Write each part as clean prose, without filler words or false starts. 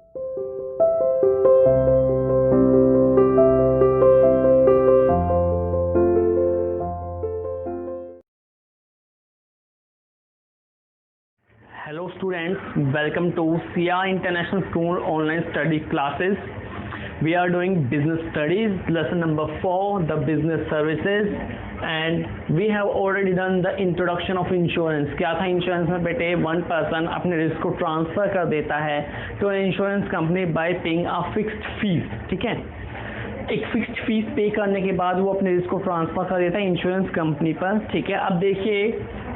Hello students, welcome to CR International School online study classes. We are doing business studies, lesson number 4, the business services, and we have already done the introduction of insurance. क्या था insurance में बेटे, one person अपने risk को transfer कर देता है तो insurance company by paying a fixed fees, ठीक है, एक फिक्स्ड फीस पे करने के बाद वो अपने रिस्क को ट्रांसफर कर देता है इंश्योरेंस कंपनी पर, ठीक है। अब देखिए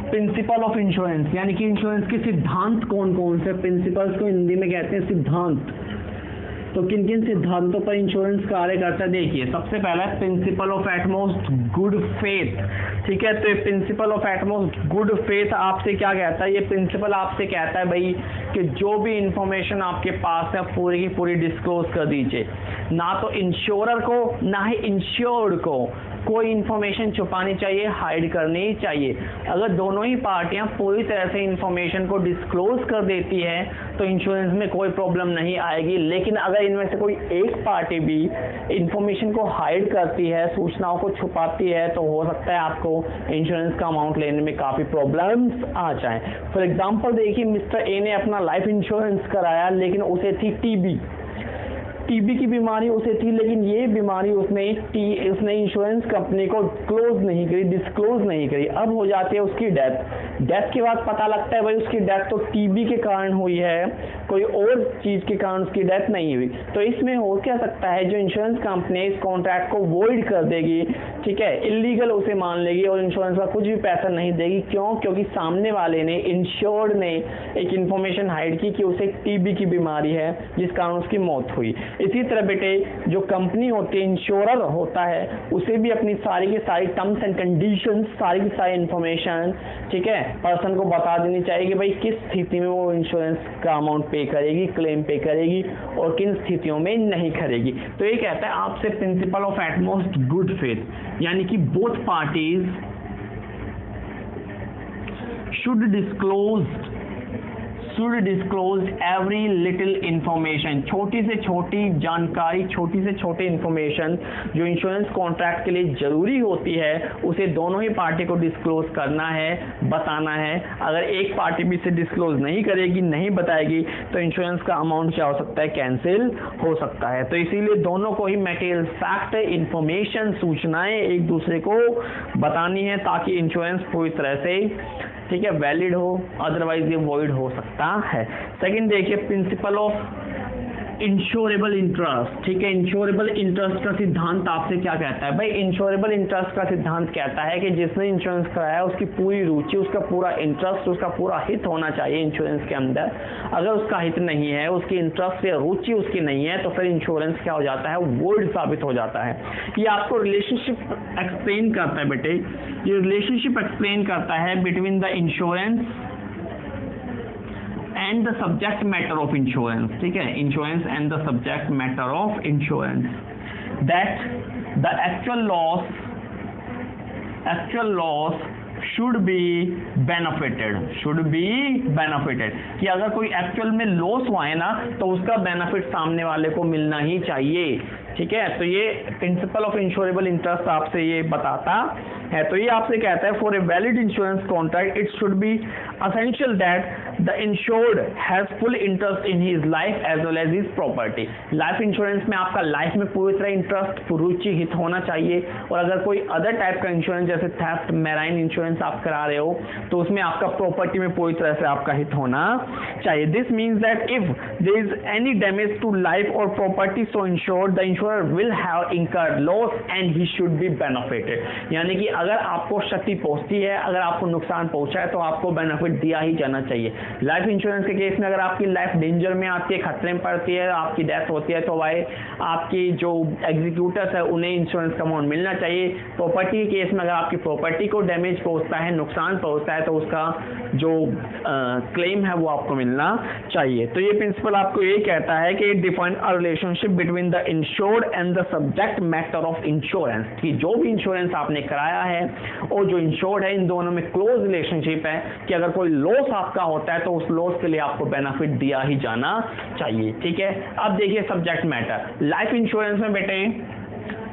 प्रिंसिपल ऑफ इंश्योरेंस, यानी कि इंश्योरेंस के सिद्धांत कौन कौन से, प्रिंसिपल्स को हिंदी में कहते हैं सिद्धांत। तो किन किन सिद्धांतों पर इंश्योरेंस कार्य करता है, देखिए सबसे पहला है principle of utmost good faith, ठीक है। तो ये principle of utmost good faith आपसे क्या कहता है, ये प्रिंसिपल आपसे कहता है भाई कि जो भी इंफॉर्मेशन आपके पास है पूरी की पूरी डिस्क्लोज कर दीजिए, ना तो इंश्योरर को ना ही इंश्योर्ड को कोई इंफॉर्मेशन छुपानी चाहिए, हाइड करनी चाहिए। अगर दोनों ही पार्टियां पूरी तरह से इंफॉर्मेशन को डिस्क्लोज कर देती है तो इंश्योरेंस में कोई प्रॉब्लम नहीं आएगी, लेकिन अगर इनमें से कोई एक पार्टी भी इंफॉर्मेशन को हाइड करती है, सूचनाओं को छुपाती है, तो हो सकता है आपको इंश्योरेंस का अमाउंट लेने में काफ़ी प्रॉब्लम्स आ जाएं। फॉर एग्जांपल देखिए, मिस्टर ए ने अपना लाइफ इंश्योरेंस कराया लेकिन उसे थी टीबी की बीमारी उसे थी, लेकिन ये बीमारी उसने इंश्योरेंस कंपनी को क्लोज नहीं करी, डिस्क्लोज नहीं करी। अब हो जाती है उसकी डेथ के बाद पता लगता है भाई उसकी डेथ तो टीबी के कारण हुई है, कोई और चीज़ के कारण उसकी डेथ नहीं हुई। तो इसमें हो क्या सकता है, जो इंश्योरेंस कंपनी इस कॉन्ट्रैक्ट को वॉइड कर देगी, ठीक है, इलीगल उसे मान लेगी और इंश्योरेंस का कुछ भी पैसा नहीं देगी। क्यों? क्योंकि सामने वाले ने, इंश्योर्ड ने एक इंफॉर्मेशन हाइड की कि उसे टीबी की बीमारी है जिस कारण उसकी मौत हुई। इसी तरह बेटे जो कंपनी होती है, इंश्योरर होता है, उसे भी अपनी सारी की सारी टर्म्स एंड कंडीशंस, सारी की सारी इंफॉर्मेशन, ठीक है, पर्सन को बता देनी चाहिए कि भाई किस स्थिति में वो इंश्योरेंस का अमाउंट पे करेगी, क्लेम पे करेगी और किन स्थितियों में नहीं करेगी। तो ये कहता है आपसे principle of utmost good faith, यानी कि both parties should disclose every little information, छोटी से छोटी जानकारी, छोटी से छोटी इंफॉर्मेशन जो इंश्योरेंस कॉन्ट्रैक्ट के लिए जरूरी होती है उसे दोनों ही पार्टी को डिस्क्लोज करना है, बताना है। अगर एक पार्टी भी इसे डिस्क्लोज नहीं करेगी, नहीं बताएगी, तो इंश्योरेंस का अमाउंट क्या हो सकता है, कैंसिल हो सकता है। तो इसीलिए दोनों को ही मटेरियल फैक्ट, इंफॉर्मेशन, सूचनाएं एक दूसरे को बतानी है ताकि इंश्योरेंस पूरी तरह से, ठीक है, वैलिड हो, अदरवाइज ये वॉइड हो सकता है। सेकंड देखिए प्रिंसिपल ऑफ इंश्योरेबल इंटरेस्ट, ठीक है। इंश्योरेबल इंटरेस्ट का सिद्धांत आपसे क्या कहता है भाई, इंश्योरेबल इंटरेस्ट का सिद्धांत कहता है कि जिसने इंश्योरेंस कराया उसकी पूरी रुचि, उसका पूरा इंटरेस्ट, उसका पूरा हित होना चाहिए इंश्योरेंस के अंदर। अगर उसका हित नहीं है, उसकी इंटरेस्ट या रुचि उसकी नहीं है, तो फिर इंश्योरेंस क्या हो जाता है, वॉइड साबित हो जाता है। ये आपको रिलेशनशिप एक्सप्लेन करता है बेटे, ये रिलेशनशिप एक्सप्लेन करता है between the insurance and the subject matter of insurance, ठीक है, insurance and the subject matter of insurance, that the actual loss should be benefited, कि अगर कोई एक्चुअल में लॉस हुआ है ना तो उसका बेनिफिट सामने वाले को मिलना ही चाहिए, ठीक है। तो ये प्रिंसिपल ऑफ इंश्योरेबल इंटरेस्ट आपसे ये बताता है। तो ये आपसे कहता है for a valid insurance contract it should be essential that the insured has full interest in his life as well as his property. Life insurance में आपका लाइफ में पूरी तरह इंटरेस्ट, रुचि, हित होना चाहिए। और अगर कोई अदर टाइप का इंश्योरेंस जैसे थेफ्ट, मैराइन इंश्योरेंस आप करा रहे हो तो उसमें आपका प्रॉपर्टी में पूरी तरह से आपका हित होना चाहिए। This means that if there is any damage to life और property so insured the insurer will have incurred loss and he should be benefited. यानी कि अगर आपको क्षति पहुंचती है, अगर आपको नुकसान पहुंचा है तो आपको बेनिफिट दिया ही जाना चाहिए। लाइफ इंश्योरेंस के केस में अगर आपकी लाइफ डेंजर में आती है, खतरे में पड़ती है, आपकी डेथ होती है, तो भाई आपकी जो एग्जीक्यूटर्स है उन्हें इंश्योरेंस का अमाउंट मिलना चाहिए। प्रॉपर्टी के केस में अगर आपकी प्रॉपर्टी को डैमेज पहुंचता है, नुकसान पहुंचता है, तो उसका जो क्लेम है वो आपको मिलना चाहिए। तो ये प्रिंसिपल आपको ये कहता है कि define a relationship between the insured and the subject matter of insurance, कि जो भी इंश्योरेंस आपने कराया है है और जो इंश्योर्ड है, इन दोनों में क्लोज रिलेशनशिप है कि अगर कोई लॉस आपका होता है तो उस लॉस के लिए आपको बेनिफिट दिया ही जाना चाहिए। ठीक है, अब देखिए सब्जेक्ट मैटर। लाइफ इंश्योरेंस में बेटे,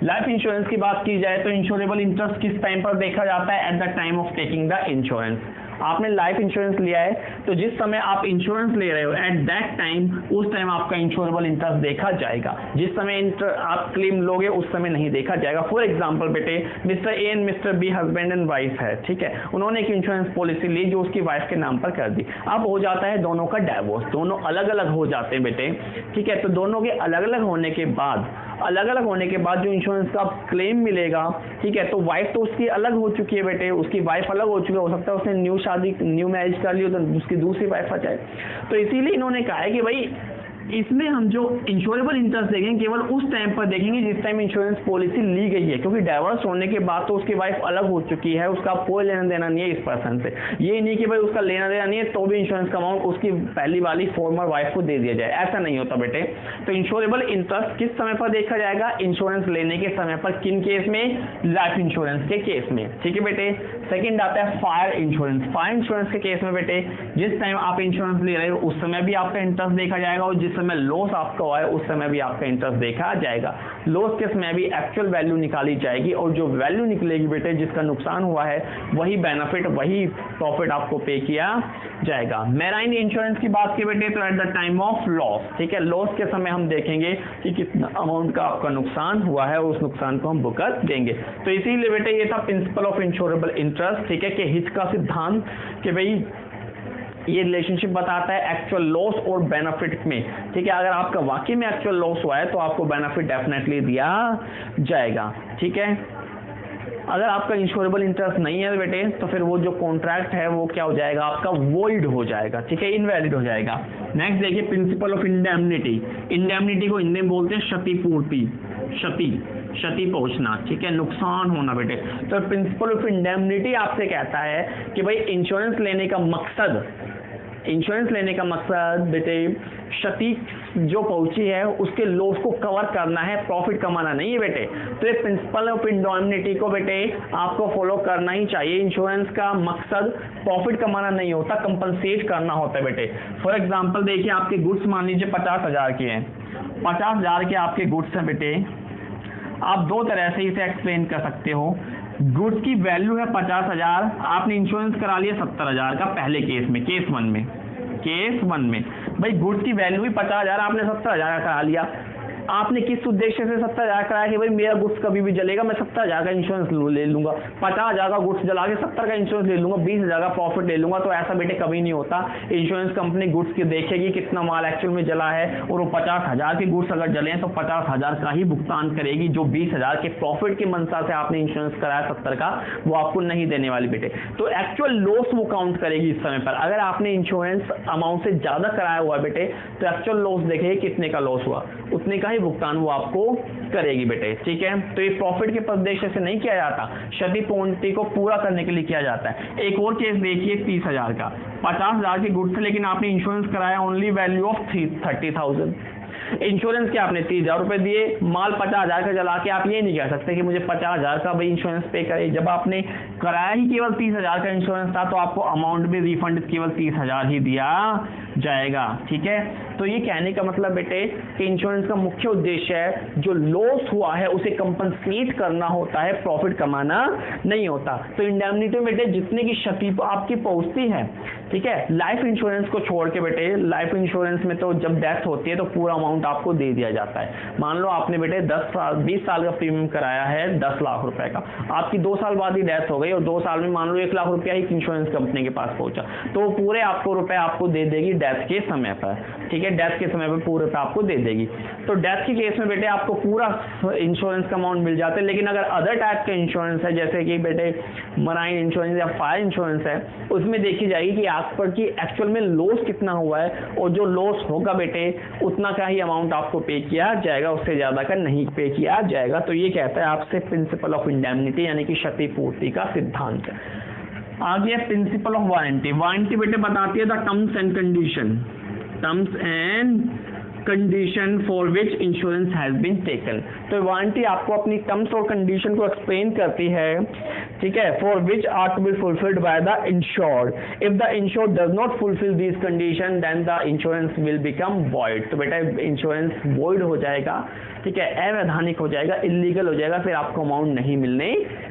लाइफ इंश्योरेंस की बात की जाए तो इंश्योरेबल इंटरेस्ट किस टाइम पर देखा जाता है? At the time of taking the insurance. आपने लाइफ इंश्योरेंस लिया है तो जिस समय आप इंश्योरेंस ले रहे हो एट दैट टाइम, उस टाइम आपका इंश्योरेबल इंटरेस्ट देखा जाएगा। जिस समय आप क्लेम लोगे उस समय नहीं देखा जाएगा। फॉर एग्जांपल बेटे, mister A and mister be husband and wife है, ठीक है, उन्होंने एक इंश्योरेंस पॉलिसी ली जो उसकी वाइफ के नाम पर कर दी। अब हो जाता है दोनों का डाइवोर्स, दोनों अलग अलग हो जाते हैं बेटे। ठीक है, तो दोनों के अलग अलग होने के बाद जो इंश्योरेंस का क्लेम मिलेगा, ठीक है, तो वाइफ तो उसकी अलग हो चुकी है बेटे, उसकी वाइफ अलग हो चुकी है, हो सकता है उसने न्यू मैरिज कर ली हो तो उसकी दूसरी वाइफ आ जाए। तो इसीलिए इन्होंने कहा है कि भाई इसमें हम जो इंश्योरेबल इंटरेस्ट देखेंगे केवल उस टाइम पर देखेंगे जिस टाइम इंश्योरेंस पॉलिसी ली गई है, क्योंकि डाइवोर्स होने के बाद तो उसकी वाइफ अलग हो चुकी है, उसका कोई लेना देना नहीं है इस पर्सन से। ये नहीं कि भाई उसका लेना देना नहीं है तो भी इंश्योरेंस का अमाउंट उसकी पहली वाली फॉर्मर वाइफ को दे दिया जाए, ऐसा नहीं होता बेटे। तो इंश्योरेबल इंटरेस्ट किस समय पर देखा जाएगा? इंश्योरेंस लेने के समय पर। किन केस में? लाइफ इंश्योरेंस के केस में। ठीक है बेटे। सेकंड आता है फायर इंश्योरेंस। फायर इंश्योरेंस के केस में बेटे, जिस टाइम आप इंश्योरेंस ले रहे हो उस समय भी आपका इंटरेस्ट देखा जाएगा और जिस समय लॉस आपका हुआ है उस समय भी आपका इंटरेस्ट देखा जाएगा। लॉस के समय भी एक्चुअल वैल्यू निकाली जाएगी और जो वैल्यू निकलेगी बेटे, जिसका नुकसान हुआ है, वही बेनिफिट, वही प्रॉफिट आपको पे किया जाएगा। मैराइन इंश्योरेंस की बात की बेटे तो at the time of loss, ठीक है, लॉस के समय हम देखेंगे कि कितना अमाउंट का आपका नुकसान हुआ है, उस नुकसान को हम भुगत देंगे। तो इसीलिए बेटे ये था प्रिंसिपल ऑफ इंश्योरेबल इंटरेस्ट, ठीक है, कि हिच का सिद्धांत, कि भाई ये रिलेशनशिप बताता है एक्चुअल लॉस और बेनिफिट में। ठीक है, अगर आपका वाकई में एक्चुअल लॉस हुआ है तो आपको बेनिफिट डेफिनेटली दिया जाएगा। ठीक है, अगर आपका इंश्योरेबल इंटरेस्ट नहीं है बेटे तो फिर वो जो कॉन्ट्रैक्ट है वो क्या हो जाएगा? आपका वॉइड हो जाएगा, ठीक है, इनवैलिड हो जाएगा। नेक्स्ट देखिए प्रिंसिपल ऑफ इंडेमनिटी। इंडेमनिटी को हिंदी में बोलते हैं क्षतिपूर्ति, क्षति पहुंचना, ठीक है, नुकसान होना बेटे। तो प्रिंसिपल ऑफ इंडेमनिटी आपसे कहता है कि भाई इंश्योरेंस लेने का मकसद बेटे क्षति जो पहुंची है उसके लॉस को कवर करना है, प्रॉफिट कमाना नहीं है बेटे। तो ये प्रिंसिपल ऑफ इंडेमनिटी को बेटे आपको फॉलो करना ही चाहिए। इंश्योरेंस का मकसद प्रॉफिट कमाना नहीं होता, कंपनसेट करना होता है बेटे। फॉर एग्जांपल देखिए, आपके गुड्स मान लीजिए 50,000 के हैं, 50,000 के आपके गुड्स हैं बेटे। आप दो तरह से इसे एक्सप्लेन कर सकते हो। गुड्स की वैल्यू है 50,000, आपने इंश्योरेंस करा लिया 70,000 का पहले केस में, केस वन में भाई गुड्स की वैल्यू ही 50,000, आपने 70,000 का करा लिया। आपने किस उद्देश्य से 70,000 कराया कि भाई मेरा गुड्स कभी भी जलेगा, मैं 70,000 का इंश्योरेंस ले लूंगा, 50,000 का गुड्स जला के 70 का इंश्योरेंस ले लूंगा, 20,000 का प्रॉफिट ले लूंगा। तो ऐसा बेटे कभी नहीं होता। इंश्योरेंस कंपनी गुड्स की देखेगी कितना माल एक्चुअल में जला है और वो 50,000 के गुड्स अगर जले हैं तो 50,000 का ही भुगतान करेगी। जो 20,000 के प्रॉफिट की मंशा से आपने इंश्योरेंस कराया 70 का, वो आपको नहीं देने वाली बेटे। तो एक्चुअल लॉस वो काउंट करेगी इस समय पर। अगर आपने इंश्योरेंस अमाउंट से ज्यादा कराया हुआ है बेटे तो एक्चुअल लॉस देखेगी कितने का लॉस हुआ, उतने का ही भुगतान वो आपको करेगी बेटे। ठीक है, तो ये प्रॉफिट के उद्देश्य से नहीं किया जाता, क्षतिपूर्ति को पूरा करने के लिए किया जाता है। एक और केस देखिए 30,000 का, 50,000 के गुड्स थे लेकिन आपने इंश्योरेंस कराया ओनली वैल्यू ऑफ 30,000। इंश्योरेंस के आपने 30,000 रुपए दिए, माल 50,000 का जला के आप ये नहीं कह सकते कि मुझे 50,000 का भाई इंश्योरेंस पे करे। जब आपने कराया ही केवल 30,000 का इंश्योरेंस था तो आपको अमाउंट भी रिफंड केवल 30,000 ही दिया जाएगा। ठीक है, तो ये कहने का मतलब बेटे कि इंश्योरेंस का मुख्य उद्देश्य है जो लॉस हुआ है उसे कंपनसेट करना होता है, प्रॉफिट कमाना नहीं होता। तो इंडेमनिटी में बेटे जितने की क्षति आपकी पहुंचती है, ठीक है, लाइफ इंश्योरेंस को छोड़ के बेटे, लाइफ इंश्योरेंस में तो जब डेथ होती है तो पूरा अमाउंट आपको दे दिया जाता है। मान लो आपने बेटे 20 साल का प्रीमियम कराया है 10 लाख रुपए का, आपकी 2 साल बाद ही डेथ हो गई और 2 साल में मान लो 1 लाख रुपया ही इंश्योरेंस कंपनी के पास पहुंचा, तो वो पूरे आपको रुपए आपको दे देगी डेथ के समय पर। ठीक है, डेथ के समय पर पूरे रुपए आपको दे देगी। तो डेथ के केस में बेटे आपको पूरा इंश्योरेंस का अमाउंट मिल जाता है। लेकिन अगर अदर टाइप का इंश्योरेंस है जैसे कि बेटे मराइन इंश्योरेंस या फायर इंश्योरेंस है, उसमें देखी जाएगी कि आप पर की एक्चुअल में लॉस कितना हुआ है और जो लॉस होगा बेटे उतना का ही अमाउंट आपको पे किया जाएगा, उससे ज्यादा का नहीं पे किया जाएगा। तो ये कहता है आपसे प्रिंसिपल ऑफ इंडेमनिटी यानी कि क्षतिपूर्ति का सिद्धांत। आगे प्रिंसिपल ऑफ वारंटी। वारंटी बेटे बताती है the terms and condition, terms and condition for which insurance has been taken. तो वारंटी आपको अपनी टर्म्स और कंडीशन को एक्सप्लेन करती है, ठीक है, for which are to be fulfilled by the insured. If the insured does not fulfil this condition then the insurance will become void. तो बेटा इंश्योरेंस वॉइड हो जाएगा, ठीक है, अवैधानिक हो जाएगा, इलीगल हो जाएगा, फिर आपको अमाउंट नहीं मिलने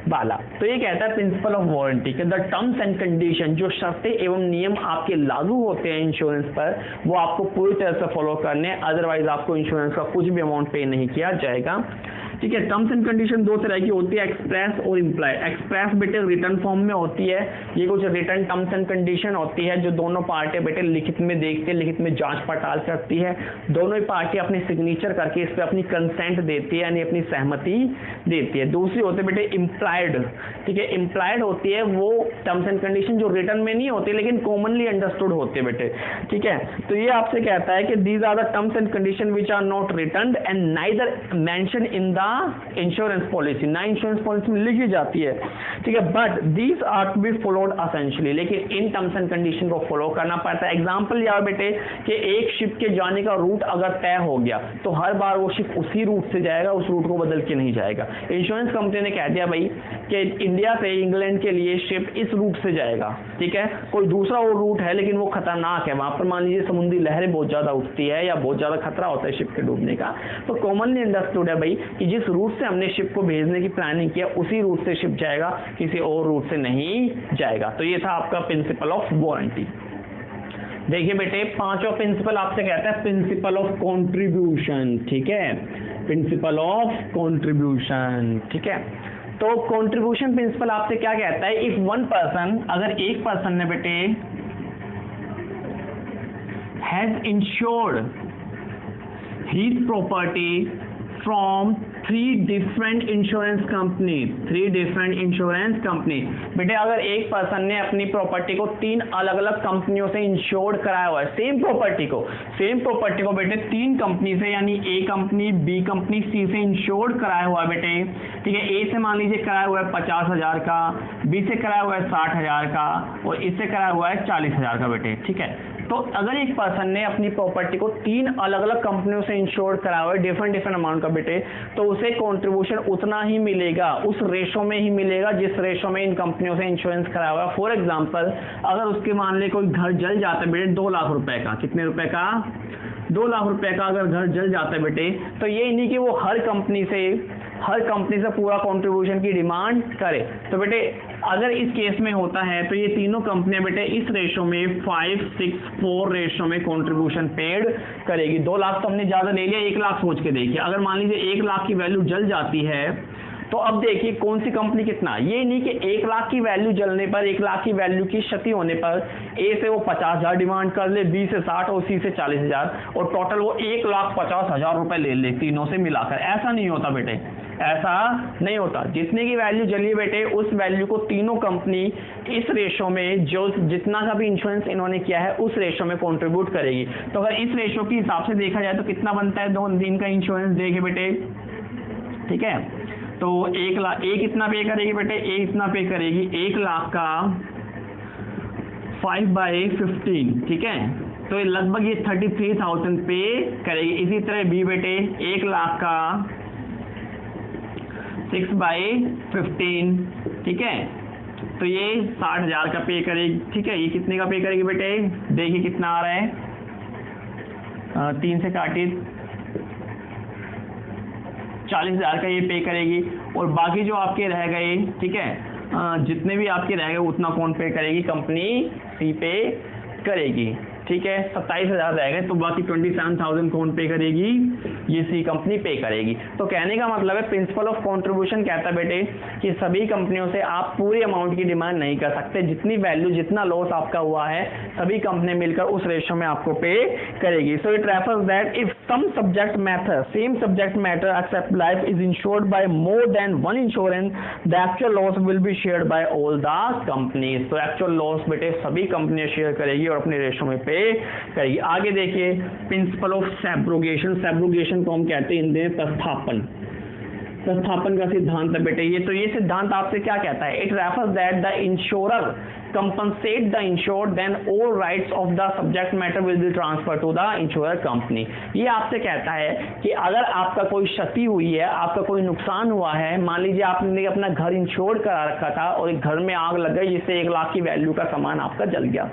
वाला। तो ये कहता है प्रिंसिपल ऑफ वारंटी कि द टर्म्स एंड कंडीशन, जो शर्तें एवं नियम आपके लागू होते हैं इंश्योरेंस पर, वो आपको पूरी तरह से फॉलो करने, अदरवाइज आपको इंश्योरेंस का कुछ भी अमाउंट पे नहीं किया जाएगा, ठीक है। टर्म्स एंड कंडीशन दो तरह की होती है, एक्सप्रेस और इम्प्लाई। एक्सप्रेस बेटे रिटर्न फॉर्म में होती है, ये कुछ रिटर्न टर्म्स एंड कंडीशन होती है जो दोनों पार्टी बेटे लिखित में देखते हैं, लिखित में जांच पड़ताल करती है, दोनों ही पार्टी अपनी सिग्नेचर करके इस पर अपनी कंसेंट देती है, यानी अपनी सहमति देती है। दूसरी होती है बेटे इम्प्लाइड, ठीक है। इम्प्लाइड होती है वो टर्म्स एंड कंडीशन जो रिटर्न में नहीं होती लेकिन कॉमनली अंडरस्टूड होते हैं बेटे, ठीक है। तो ये आपसे कहता है कि these are the terms and condition which are not written and neither mention in the insurance policy, ना इंश्योरेंस पॉलिसी में लिखी जाती है, ठीक है, but these are to be followed essentially, लेकिन इन टर्म्स एंड कंडीशन को फॉलो करना पड़ता है। एग्जांपल यार बेटे कि एक शिप के जाने का रूट अगर तय हो गया तो हर बार वो शिप उसी रूट से जाएगा, उस रूट को बदल के नहीं जाएगा। इंश्योरेंस कंपनी ने कह दिया भाई कि इंडिया से इंग्लैंड के लिए शिप इस रूट से जाएगा, ठीक है, कोई दूसरा और रूट है लेकिन वो खतरनाक है, वहां पर मान लीजिए समुद्री लहरें बहुत ज्यादा उठती है या बहुत ज्यादा खतरा होता है शिप के डूबने का, तो कॉमनली अंडरस्टूड है भाई कि जिस रूट से हमने शिप को भेजने की प्लानिंग किया उसी रूट से शिप जाएगा, किसी और रूट से नहीं जाएगा। तो ये था आपका प्रिंसिपल ऑफ वारंटी। देखिए बेटे पांचवा प्रिंसिपल आपसे कहता है प्रिंसिपल ऑफ कंट्रीब्यूशन, ठीक है, प्रिंसिपल ऑफ कंट्रीब्यूशन, ठीक है। तो कंट्रीब्यूशन प्रिंसिपल आपसे क्या कहता है, इफ वन पर्सन, अगर एक पर्सन ने बेटे has insured his property from three different insurance company, बेटे अगर एक पर्सन ने अपनी प्रॉपर्टी को तीन अलग अलग कंपनियों से इंश्योर्ड कराया हुआ है, सेम प्रॉपर्टी को बेटे तीन कंपनी से, यानी ए कंपनी, बी कंपनी, सी से इंश्योर्ड कराया हुआ है बेटे, ठीक है। ए से मान लीजिए कराया हुआ है 50,000 का, बी से कराया हुआ है 60,000 का और इससे कराया हुआ है 40,000 का बेटे, ठीक है। तो अगर एक पर्सन ने अपनी प्रॉपर्टी को तीन अलग अलग कंपनियों से इंश्योर कराया हुआ है डिफरेंट अमाउंट का बेटे, तो उसे कंट्रीब्यूशन उतना ही मिलेगा, उस रेशो में ही मिलेगा जिस रेशो में इन कंपनियों से इंश्योरेंस कराया हुआ है। फॉर एग्जांपल अगर उसके मान ले कोई घर जल जाता है बेटे 2 लाख रुपए का, कितने रुपए का, 2 लाख रुपए का अगर घर जल जाता है बेटे, तो ये नहीं कि वो हर कंपनी से पूरा कंट्रीब्यूशन की डिमांड करे। तो बेटे अगर इस केस में होता है तो ये तीनों कंपनियां बेटे इस रेशो में 5-6-4 रेशो में कंट्रीब्यूशन पेड करेगी। 2 लाख तो हमने ज्यादा ले लिया, 1 लाख सोच के देखिए, अगर मान लीजिए 1 लाख की वैल्यू जल जाती है तो अब देखिए कौन सी कंपनी कितना, ये नहीं कि 1 लाख की वैल्यू जलने पर, 1 लाख की वैल्यू की क्षति होने पर ए से वो 50,000 डिमांड कर ले, बी से 60 और सी से 40,000 और टोटल वो 1,50,000 रुपए ले ले तीनों से मिलाकर। ऐसा नहीं होता बेटे, ऐसा नहीं होता। जितने की वैल्यू जली बेटे उस वैल्यू को तीनों कंपनी इस रेशो में जो जितना का भी इंश्योरेंस इन्होंने किया है उस रेशो में कंट्रीब्यूट करेगी। तो अगर इस रेशो के हिसाब से देखा जाए तो कितना बनता है 2 दिन का इंश्योरेंस, देखिए बेटे, ठीक है। तो 1 लाख, ए कितना पे करेगी बेटे, ए इतना पे करेगी 1 लाख का 5/15, ठीक है। तो लगभग ये 33,000 पे करेगी। इसी तरह बी बेटे 1 लाख का 6/15, ठीक है, तो ये 60,000 का पे करेगी, ठीक है। ये कितने का पे करेगी बेटे, देखिए कितना आ रहा है, 3 से काटिए 40,000 का ये पे करेगी और बाकी जो आपके रह गए, ठीक है, जितने भी आपके रह गए उतना कौन पे करेगी, कंपनी सी पे करेगी, ठीक है। 27,000 रह गए तो बाकी 27,000 कौन पे करेगी, ये सी कंपनी पे करेगी। तो कहने का मतलब है प्रिंसिपल ऑफ कंट्रीब्यूशन कहता है बेटे कि सभी कंपनियों से आप पूरी अमाउंट की डिमांड नहीं कर सकते, जितनी वैल्यू जितना लॉस आपका हुआ है सभी कंपनी मिलकर उस रेशो में आपको पे करेगी। So it refers that if some subject matter same subject matter except life is insured by more than one insurance the actual loss will be shared by all the companies. तो actual loss बेटे सभी कंपनियां share करेगी और अपने ratio में पे करेगी। आगे देखिए प्रिंसिपल ऑफ सैब्रोगेशन, सैब्रोगेशन को हम कहते हैं हिंदी में प्रस्थापन। प्रतिस्थापन का सिद्धांत है बेटे ये। तो ये सिद्धांत आपसे क्या कहता है? It refers that the insurer compensate the insured, then all rights of the subject matter will be transferred to the insurer company। ये आपसे कहता है कि अगर आपका कोई क्षति हुई है, आपका कोई नुकसान हुआ है, मान लीजिए आपने अपना घर इंश्योर करा रखा था और एक घर में आग लग गई जिससे 1 लाख की वैल्यू का सामान आपका जल गया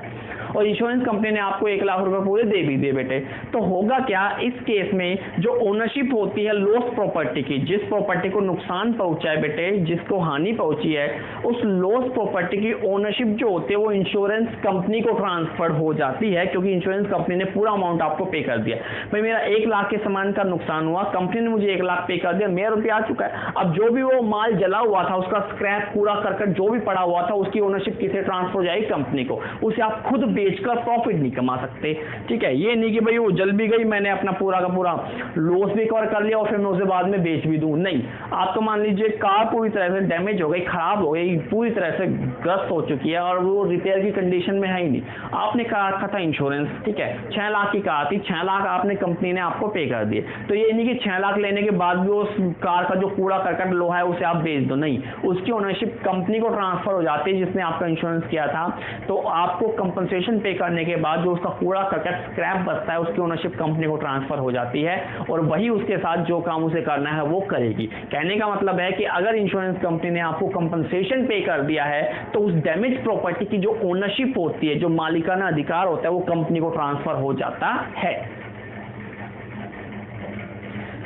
और इंश्योरेंस कंपनी ने आपको 1 लाख रुपए पूरे दे भी दिए बेटे, तो होगा क्या इस केस में? जो ओनरशिप होती है लॉस प्रॉपर्टी की, जिस प्रॉपर्टी को नुकसान पहुंचा है बेटे, जिसको हानि पहुंची है, उस लॉस प्रॉपर्टी की ओनरशिप जो होती है वो इंश्योरेंस कंपनी को ट्रांसफर हो जाती है, क्योंकि इंश्योरेंस कंपनी ने पूरा अमाउंट आपको पे कर दिया। भाई मेरा 1 लाख के सामान का नुकसान हुआ, कंपनी ने मुझे 1 लाख पे कर दिया, मेरा रुपया आ चुका है। अब जो भी वो माल जला हुआ था, उसका स्क्रैप कूड़ा करकट जो भी पड़ा हुआ था, उसकी ओनरशिप किसे ट्रांसफर हो जाएगी? कंपनी को। उसे आप खुद बेचकर प्रॉफिट नहीं कमा सकते, ठीक है। ये नहीं कि भाई वो जल भी गई, मैंने अपना पूरा का पूरा लॉस भी कवर कर लिया और फिर मैं उसे बाद में बेच भी दूं, नहीं। आपको मान लीजिए कार पूरी तरह से डैमेज हो गई, खराब हो गई, पूरी तरह से ग्रस्त हो चुकी है और वो रिपेयर की कंडीशन में है ही नहीं, आपने करा रखा था इंश्योरेंस, ठीक है, 6 लाख की कार थी, 6 लाख आपने कंपनी ने आपको पे कर दिए। तो ये नहीं कि 6 लाख लेने के बाद भी उस कार का जो कूड़ा करकट लोहा है उसे आप बेच दो, नहीं, उसकी ओनरशिप कंपनी को ट्रांसफर हो जाती है जिसने आपका इंश्योरेंस किया था। तो आपको कंपनसेशन पे करने के बाद जो उसका कूड़ा करकट स्क्रैप बचता है उसकी ओनरशिप कंपनी को ट्रांसफर हो जाती है और वही उसके साथ जो काम उसे करना है वो करेगी। कहने का मतलब है कि अगर इंश्योरेंस कंपनी ने आपको कंपनसेशन पे कर दिया है तो उस डैमेज प्रॉपर्टी की जो ओनरशिप होती है, जो मालिकाना अधिकार होता है, वो कंपनी को ट्रांसफर हो जाता है।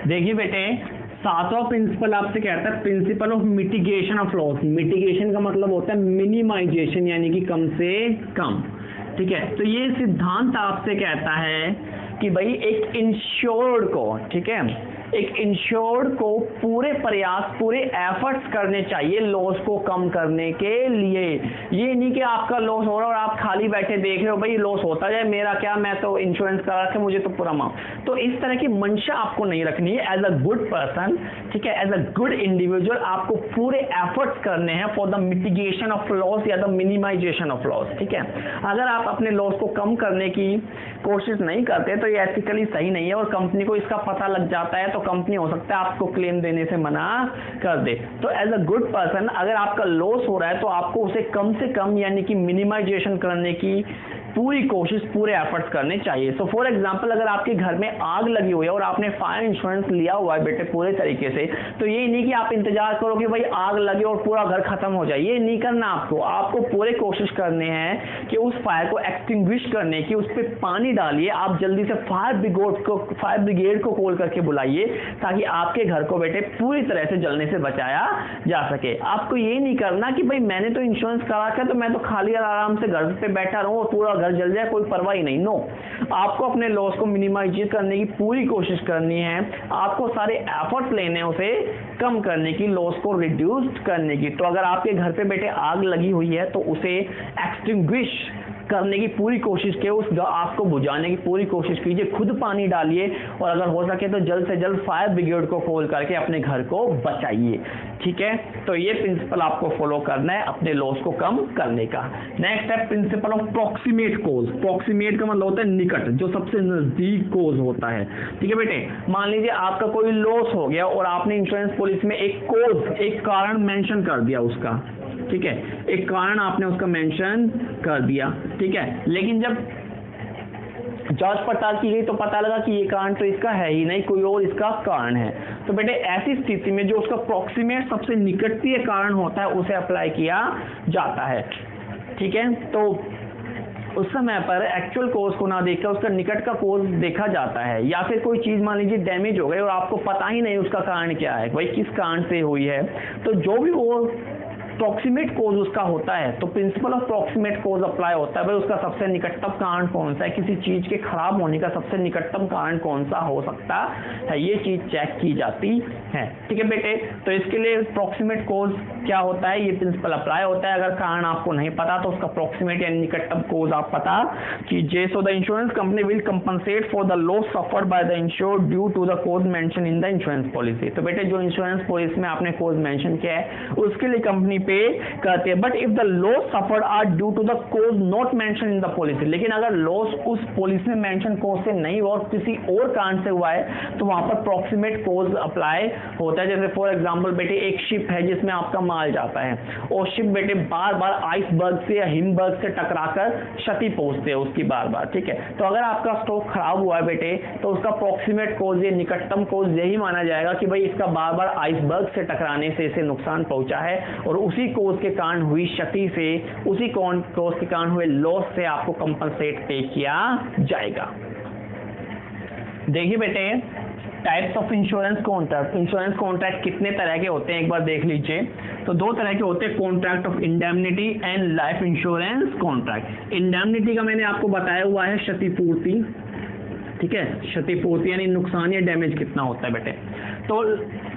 देखिए बेटे 7वां प्रिंसिपल आपसे कहता है principle of mitigation of loss. Mitigation का मतलब होता है मिनिमाइजेशन, यानी कि कम से कम, ठीक है। तो ये सिद्धांत आपसे कहता है कि भाई एक इंश्योर्ड को, ठीक है, एक इंश्योर्ड को पूरे प्रयास, पूरे एफर्ट्स करने चाहिए लॉस को कम करने के लिए। ये नहीं कि आपका लॉस हो रहा है और आप खाली बैठे देख रहे हो भाई लॉस होता जाए, मेरा क्या, मैं तो इंश्योरेंस करा रखा, मुझे तो पूरा माफ। तो इस तरह की मंशा आपको नहीं रखनी है। एज अ गुड पर्सन, ठीक है, एज अ गुड इंडिविजुअल आपको पूरे एफर्ट्स करने हैं for the mitigation of loss या द मिनिमाइजेशन ऑफ लॉस, ठीक है। अगर आप अपने लॉस को कम करने की कोशिश नहीं करते तो ये एथिकली सही नहीं है और कंपनी को इसका पता लग जाता है तो कंपनी हो सकता है आपको क्लेम देने से मना कर दे। तो एज अ गुड पर्सन अगर आपका लॉस हो रहा है तो आपको उसे कम से कम यानी कि मिनिमाइजेशन करने की पूरी कोशिश, पूरे एफर्ट्स करने चाहिए। सो फॉर एग्जांपल अगर आपके घर में आग लगी हुई है और आपने फायर इंश्योरेंस लिया हुआ है बेटे पूरे तरीके से, तो ये नहीं कि आप इंतजार करो कि भाई आग लगे और पूरा घर खत्म हो जाए, ये नहीं करना। आपको पूरे कोशिश करने हैं कि उस फायर को एक्सटिंग्विश करने की, उस पर पानी डालिए, आप जल्दी से फायर ब्रिगेड को कॉल करके बुलाइए ताकि आपके घर को बेटे पूरी तरह से जलने से बचाया जा सके। आपको ये नहीं करना कि भाई मैंने तो इंश्योरेंस करा रखा है तो मैं तो खाली आराम से घर पे बैठा रहूं और पूरा घर जल जाए, कोई परवाह ही नहीं। नो, आपको अपने लॉस को मिनिमाइज करने की पूरी कोशिश करनी है, आपको सारे एफर्ट्स लेने हैं उसे कम करने की, लॉस को रिड्यूस करने की। तो अगर आपके घर पे बेटे आग लगी हुई है तो उसे एक्सटिंग्विश करने की पूरी कोशिश कीजिए, उस आग को बुझाने की पूरी कोशिश कीजिए, खुद पानी डालिए और अगर हो सके तो जल्द से जल्द फायर ब्रिगेड को कॉल करके अपने घर को बचाइए, ठीक है। तो ये प्रिंसिपल आपको फॉलो करना है अपने लॉस को कम करने का। नेक्स्ट है principle of proximate cause. Proximate का मतलब होता है निकट, जो सबसे नजदीक कोज होता है, ठीक है बेटे। मान लीजिए आपका कोई लॉस हो गया और आपने इंश्योरेंस पॉलिसी में एक कोज, एक कारण मेंशन कर दिया उसका, ठीक है, एक कारण आपने उसका मेंशन कर दिया, ठीक है। लेकिन जब जांच पड़ताल की गई तो पता लगा कि ये कारण तो इसका है ही नहीं, कोई और इसका कारण है। तो बेटे ऐसी स्थिति में जो उसका प्रॉक्सिमेट सबसे निकटतम कारण होता है उसे अप्लाई किया जाता है, ठीक है। तो उस समय पर एक्चुअल कोज को ना देखकर उसका निकट का कोज देखा जाता है। या फिर कोई चीज मान लीजिए डैमेज हो गई और आपको पता ही नहीं उसका कारण क्या है, भाई किस कारण से हुई है, तो जो भी वो प्रॉक्सिमेट कोज उसका होता है तो principle of proximate cause apply होता है। भाई उसका सबसे निकटतम कारण कौन सा है, किसी चीज के खराब होने का सबसे निकटतम कारण कौन सा हो सकता है, ये चीज चेक की जाती है, ठीक है बेटे। तो इसके लिए प्रॉक्सिमेट कोज क्या होता है, ये प्रिंसिपल अप्लाई होता है। अगर कारण आपको नहीं पता तो उसका प्रॉक्सिमेट यानी निकटतम कोज आप पता कीजिए। So the insurance company will compensate for the loss suffered by the insured due to the cause mention in the insurance policy. तो बेटे जो इंश्योरेंस पॉलिसी में आपने कोज मेंशन किया है उसके लिए कंपनी पे करते हैं। But if the loss suffered are due to the cause not mention in the policy, लेकिन अगर लॉस उस पॉलिसी में मेंशन कॉज से नहीं हुआ और किसी और कारण से हुआ है तो वहां पर प्रॉक्सिमेट कॉज अप्लाई होता है। जैसे फॉर एग्जांपल बेटे एक शिप है जिसमें आपका माल जाता है और शिप बेटे बार बार आइसबर्ग से या हिमबर्ग से टकराकर क्षति पहुंचते हैं उसकी बार बार, ठीक है। तो अगर आपका स्टॉक खराब हुआ है बेटे तो उसका प्रॉक्सिमेट कॉज, ये निकटतम कॉज यही माना जाएगा कि भाई इसका बार बार आइसबर्ग से टकराने से इसे नुकसान पहुंचा है और उसी कॉज के कारण हुई क्षति से, उसी कॉज के कारण हुए लॉस से आपको कंपनसेट पे किया जाएगा। देखिए बेटे types of insurance contract. Insurance contract कितने तरह के होते हैं एक बार देख लीजिए। तो दो तरह के होते हैं, contract of indemnity and life insurance contract. Indemnity का मैंने आपको बताया हुआ है क्षतिपूर्ति, ठीक है, क्षतिपूर्ति यानी नुकसान या डैमेज कितना होता है बेटे। तो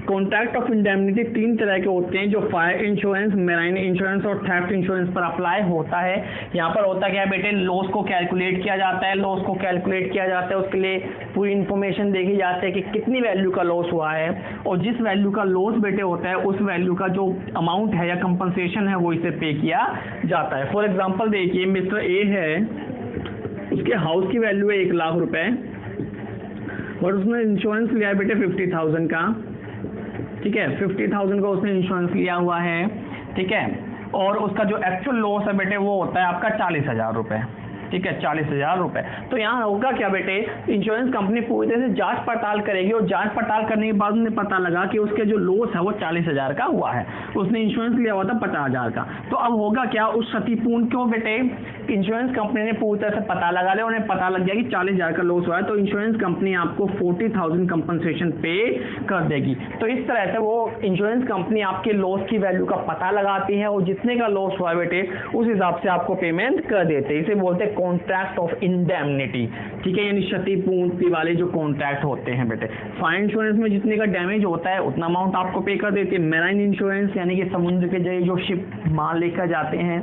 कॉन्ट्रैक्ट ऑफ इंडेमनिटी तीन तरह के होते हैं जो फायर इंश्योरेंस, मेराइन इंश्योरेंस और थेफ्ट इंश्योरेंस पर अप्लाई होता है। यहाँ पर होता क्या है बेटे, लॉस को कैलकुलेट किया जाता है, लॉस को कैलकुलेट किया जाता है, उसके लिए पूरी इन्फॉर्मेशन देखी जाती है कि कितनी वैल्यू का लॉस हुआ है और जिस वैल्यू का लॉस बेटे होता है उस वैल्यू का जो अमाउंट है या कंपनसेशन है वो इसे पे किया जाता है। फॉर एग्जाम्पल देखिए मिस्टर ए है, उसके हाउस की वैल्यू है 1 लाख रुपए और उसने इंश्योरेंस लिया है बेटे 50,000 का, ठीक है, 50,000 का उसने इंश्योरेंस लिया हुआ है, ठीक है, और उसका जो एक्चुअल लॉस है बेटे वो होता है आपका 40,000 रुपए, ठीक है, 40,000 रुपए। तो यहाँ होगा क्या बेटे, इंश्योरेंस कंपनी पूरी तरह से जांच पड़ताल करेगी और जांच पड़ताल करने के बाद उन्हें पता लगा कि उसके जो लॉस है वो 40,000 का हुआ है, उसने इंश्योरेंस लिया हुआ था 50,000 का। तो अब होगा क्या, उस क्षतिपूर्ण को बेटे इंश्योरेंस कंपनी ने पूरी तरह से पता लगा लिया, उन्हें पता लग गया कि 40,000 का लॉस हुआ है, तो इंश्योरेंस कंपनी आपको 40,000 कंपनसेशन पे कर देगी। तो इस तरह से वो इंश्योरेंस कंपनी आपके लॉस की वैल्यू का पता लगाती है और जितने का लॉस हुआ है बेटे उस हिसाब से आपको पेमेंट कर देते हैं। इसे बोलते हैं कॉन्ट्रैक्ट ऑफ इंडेमनिटी, ठीक है, यानी क्षतिपूर्ति वाले जो कॉन्ट्रैक्ट होते हैं बेटे। फायर इंश्योरेंस में जितने का डैमेज होता है उतना अमाउंट आपको पे कर देती है। मेराइन इंश्योरेंस यानी कि समुद्र के जरिए जो शिप माल लेकर जाते हैं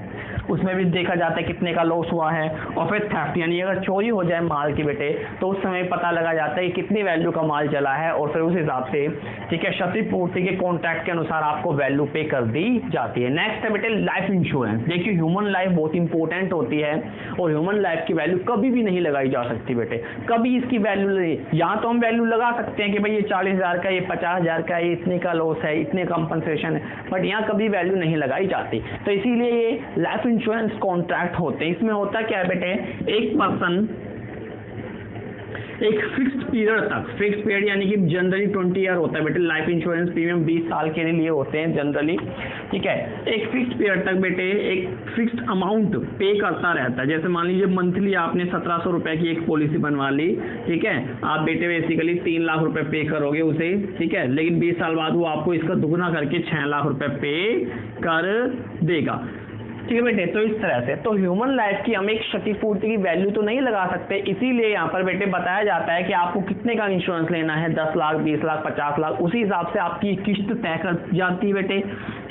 उसमें भी देखा जाता है कितने का लॉस हुआ है। और फिर थेफ्ट यानी अगर चोरी हो जाए माल की बेटे तो उस समय पता लगा जाता है कि कितनी वैल्यू का माल चला है और फिर उस हिसाब से, ठीक है, क्षतिपूर्ति के कॉन्ट्रैक्ट के अनुसार आपको वैल्यू पे कर दी जाती है। नेक्स्ट है बेटे लाइफ इंश्योरेंस। देखिए ह्यूमन लाइफ बहुत इंपॉर्टेंट होती है और ह्यूमन लाइफ की वैल्यू कभी भी नहीं लगाई जा सकती बेटे, कभी इसकी वैल्यू नहीं। यहाँ तो हम वैल्यू लगा सकते हैं कि भाई ये 40,000 का, ये 50,000 का, ये इतने का लॉस है, इतने कंपनसेशन है, बट यहाँ कभी वैल्यू नहीं लगाई जाती। तो इसीलिए ये लाइफ इंश्योरेंस कॉन्ट्रैक्ट होते हैं। इसमें होता क्या है बेटे, एक पर्सन एक फिक्स्ड पीरियड तक, फिक्स्ड पीरियड यानी कि जनरली 20 ईयर होता है बेटे, लाइफ इंश्योरेंस प्रीमियम 20 साल के लिए होते हैं जनरली, ठीक है। एक फिक्स्ड पीरियड तक बेटे एक फिक्स्ड अमाउंट पे करता रहता है। जैसे मान लीजिए मंथली आपने 1700 रुपए की एक पॉलिसी बनवा ली, ठीक है, आप बेटे बेसिकली 3 लाख रुपए पे करोगे उसे, ठीक है, लेकिन 20 साल बाद वो आपको इसका दुगना करके 6 लाख रुपए पे कर देगा, ठीक है बेटे। तो इस तरह से तो ह्यूमन लाइफ की हम एक क्षतिपूर्ति की वैल्यू तो नहीं लगा सकते, इसीलिए यहाँ पर बेटे बताया जाता है कि आपको कितने का इंश्योरेंस लेना है, 10 लाख, 20 लाख, 50 लाख, उसी हिसाब से आपकी किस्त तय कर जाती है बेटे।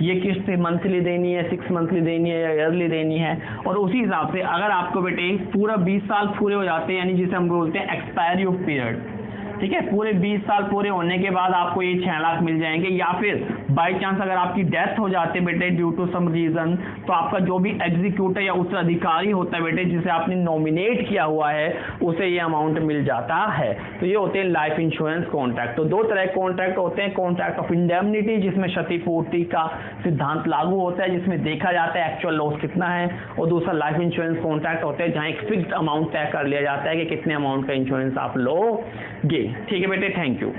ये किस्त मंथली देनी है, 6 मंथली देनी है या ईयरली देनी है, और उसी हिसाब से अगर आपको बेटे पूरा 20 साल पूरे हो जाते हैं, यानी जिसे हम बोलते हैं एक्सपायरी ऑफ पीरियड, ठीक है, पूरे 20 साल पूरे होने के बाद आपको ये 6 लाख मिल जाएंगे, या फिर बाई चांस अगर आपकी डेथ हो जाती है बेटे ड्यू टू सम रीजन, तो आपका जो भी एग्जीक्यूटर या उत्तराधिकारी होता है बेटे जिसे आपने नॉमिनेट किया हुआ है उसे ये अमाउंट मिल जाता है। तो ये होते हैं लाइफ इंश्योरेंस कॉन्ट्रैक्ट। तो दो तरह के कॉन्ट्रैक्ट होते हैं, कॉन्ट्रैक्ट ऑफ इंडेमनिटी जिसमें क्षतिपूर्ति का सिद्धांत लागू होता है, जिसमें देखा जाता है एक्चुअल लॉस कितना है, और दूसरा लाइफ इंश्योरेंस कॉन्ट्रैक्ट होते हैं जहाँ एक फिक्स्ड अमाउंट तय कर लिया जाता है कि कितने अमाउंट का इंश्योरेंस आप लोगे। ठीक है बेटे, थैंक यू।